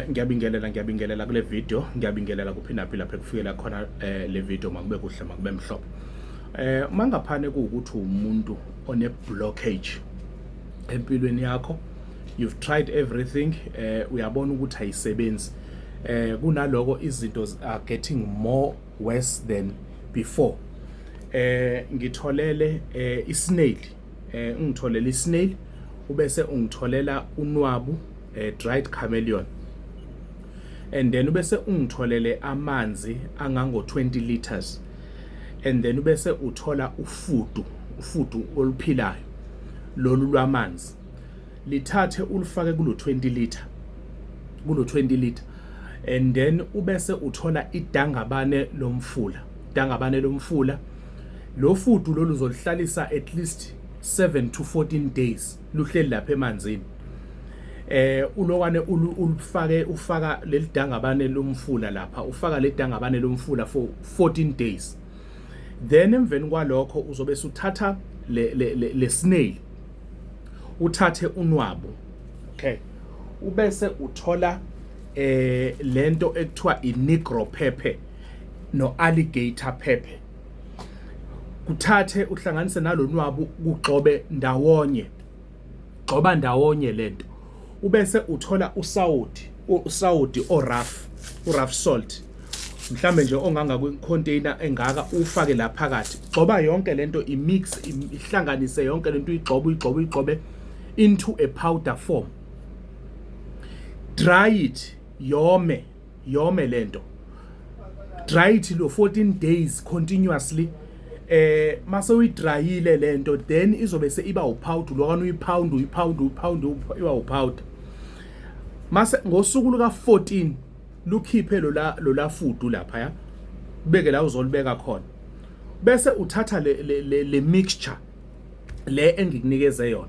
ngiyabingelela kule video, ngiyabingelela kuphinda lapha kufikela khona le video makube kuhle makube mhlophe. Mangaphane kuukuthi umuntu one blockage empilweni yakho, you've tried everything, uyabona ukuthi ayisebenzi, kunaloko izinto are getting more worse than before. Ngitholele isnail, ngitholele isnail ubese ungitholela unwabu, dried chameleon, and then ubese ungitholele amanzi angango 20 liters, and then ubese uthola ufudu oluphilayo lolu lwamanzi, lithathe ulufake kulo 20 liter, and then ubese uthola idangabane lomfula. Lo fudu lolu uzolihlalisa at least 7 to 14 days luhleli lapha emanzini. Ulokwane ufaka leli dangabane lomfula lapha, ufaka le dangabane lomfula for 14 days. Then emveni kwalokho uzobe usuthatha le snail, uthathe unwabu, okay, ubese uthola lento ekuthiwa i-negro pepper no alligator pepper, kuthathe uhlanganise nalonwabu kugcobe ndawonye, gcoba ndawonye lento, ubese uthola usawoti o rough salt, mhlambe nje onganga kwi-container engaka, ufake la phakathi, gcoba yonke lento, imix, ihlanganise yonke lento, uyigcobe into a powder form, dry it, yome lento, dry it lo 14 days continuously. Mase uyidrayile lento, then izobe se iba upowder, lokho uyipound iba upowder. Mase ngosuku luka 14 lukhiphe lola fudu lapha ya, ubeke la uzolibeka khona, bese uthatha le mixture le engikunikeze yona,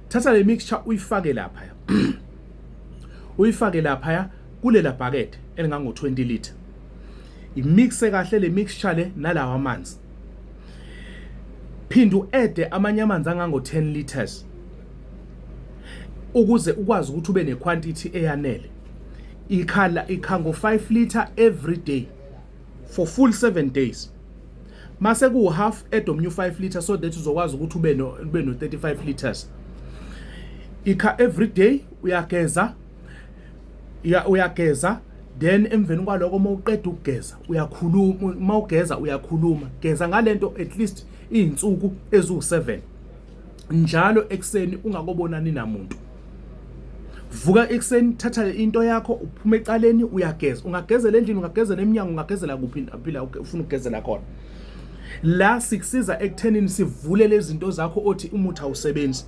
thatha le mixture uyifake lapha ya uyifake lapha ya kulela bucket elingango 20 liter, imixe kahle le mixture le nalawa amanzi, phinda uadd amanye amanzi angango 10 liters ukuze ukwazi ukuthi ube nequantity eyanele. Ikhango 5 liter every day for full 7 days. Mase ku half add omnye 5 liter so that uzokwazi ukuthi ube no 35 liters. Ikha every day uyageza, then emveni kwaloko mawuqeda ukugeza uyakhuluma, mawugeza uyakhuluma, geza ngalento at least izinsuku ezu7 njalo ekseni ungakobonani namuntu. Vuka ekseni, thatha into yakho, uphume ecaleni uyageza, ungagezela endlini, ungagezela eminyango, ungagezela kuphi phila ufuna ukugezela khona. La sikusiza ekuthenini sivule lezi zinto zakho othi umuthi awusebenzi.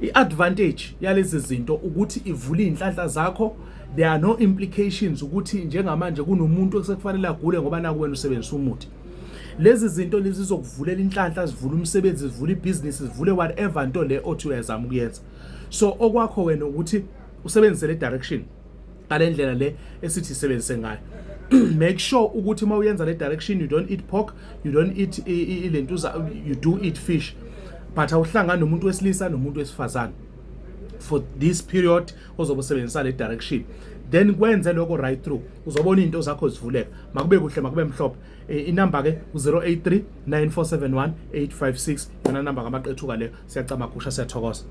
I-advantage yalezi zinto ukuthi ivule inhlanhla zakho, there are no implications ukuthi njengamanje kunomuntu osekufanele agule ngoba naku wena usebenzisa umuthi. Lezi zinto lezi zizokuvulela inhlanhla, zivule umsebenzi, zivule ibusiness, zivule whatever into le othi uyazama ukuyenza. So okwakho wena ukuthi usebenzise le direction ngalendlela le esithi isebenzise ngayo. Make sure ukuthi mawuyenza le direction you don't eat pork, you don't eat ilentuza, you do eat fish, but awuhlangana nomuntu wesilisa nomuntu wesifazane for this period ozobe usebenzisa le direction, then kwenze lokho right through, uzobona into zakho zivuleka, makube kuhle makube mhlophe. Inamba ke u083 9471 856 yona namba ngamaqethuka leyo. Siyacama kusha, siyathokoza.